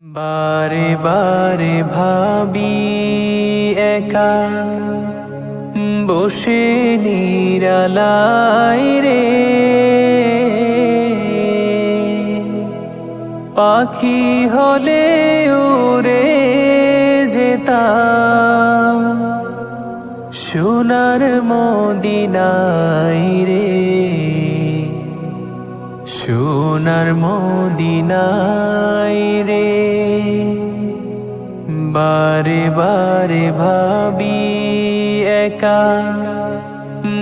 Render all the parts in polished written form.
বারে বারে ভাবি একা বসে নিরালায় রে, পাখি হলে উড়ে যেতাম সোনার মদিনায় রে, সোনার মদিনায় রে। বারে বারে ভাবি একা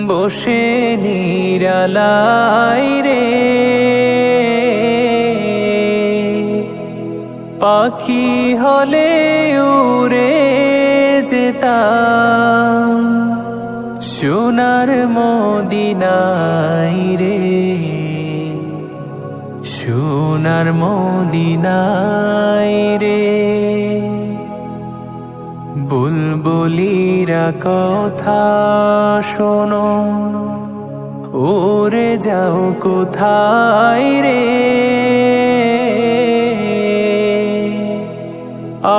বসে নিরালায় রে, পাখি হলে উড়ে যেতাম সোনার মদিনায় রে, সোনার মদিনায় রে। বুলবুলিরা কথা শোনো, উড়ে যাও কোথায় রে,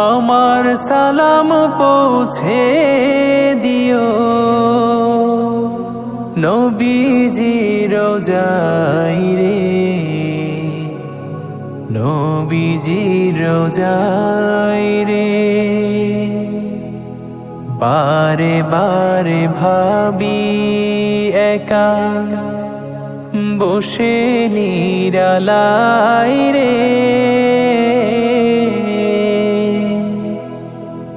আমার সালাম পৌঁছে দিও নবীজির রোজায় রে, নবীজির রোজায় রে। বারে বারে ভাবি একা বসে নিরালায় রে,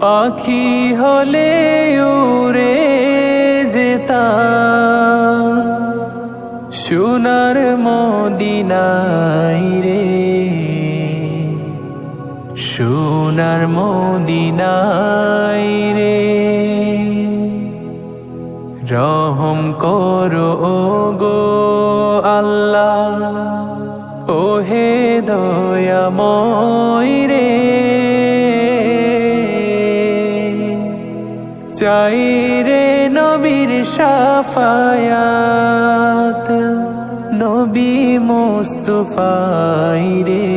পাখি হলে উড়ে যেতাম সোনার মদিনায় রে, সোনার মদিনায় রে। রহম করো গো আল্লাহ, ওহে দয়াময় রে, চাই রে নবীর শাফায়াত, নবী মুস্তাফাই রে,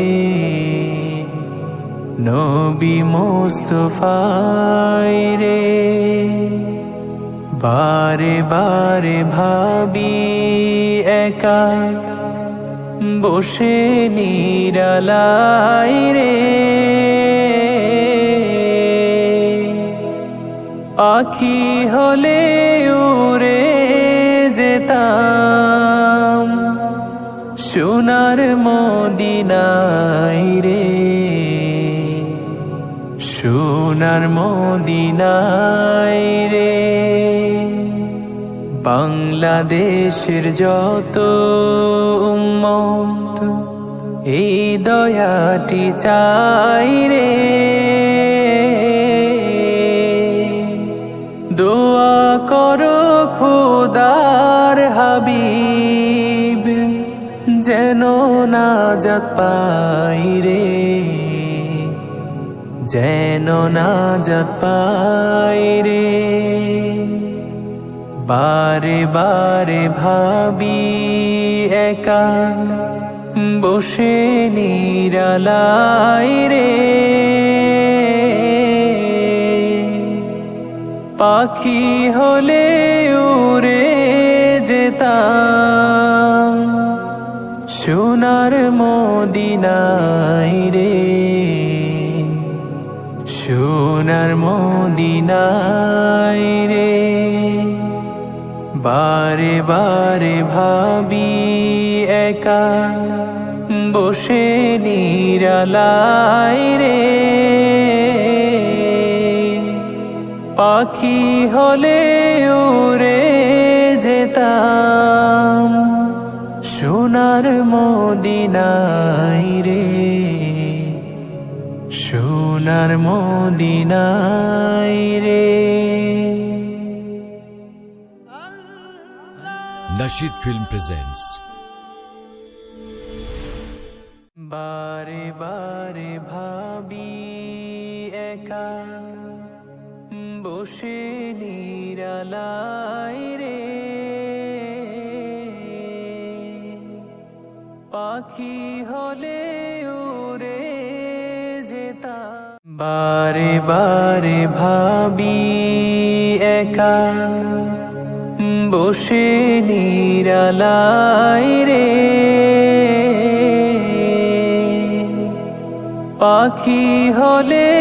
নবী মুস্তাফাই রে। বারে বারে ভাবি একা বসে নিরালায় রে, পাখি হলে উড়ে যেতাম সোনার মদিনায় রে, সোনার মদিনায় রে। বাংলাদেশের যত উম্মত এই দয়াটি চাই রে, দোয়া করো খোদার হাবিব যেন নাজাত পাই রে, যেন নাজাত পাই রে। বারে বারে ভাবি একা বসে নিরালায় রে, পাখি হলে উড়ে যেতাম সোনার মদিনায় রে, সোনার মদিনায় রে। বারে বারে ভাবি একা বসে নিরালায় রে, পাখি হলে উড়ে যেতাম সোনার মদিনায় রে, সোনার মদিনায় রে। Nasheed Film presents বারে বারে ভাবি একা বসে নিরালায় রে, পাখি হলে উড়ে যেতাম বারে বারে ভাবি একা বসে নিরালায় রে, পাখি হলে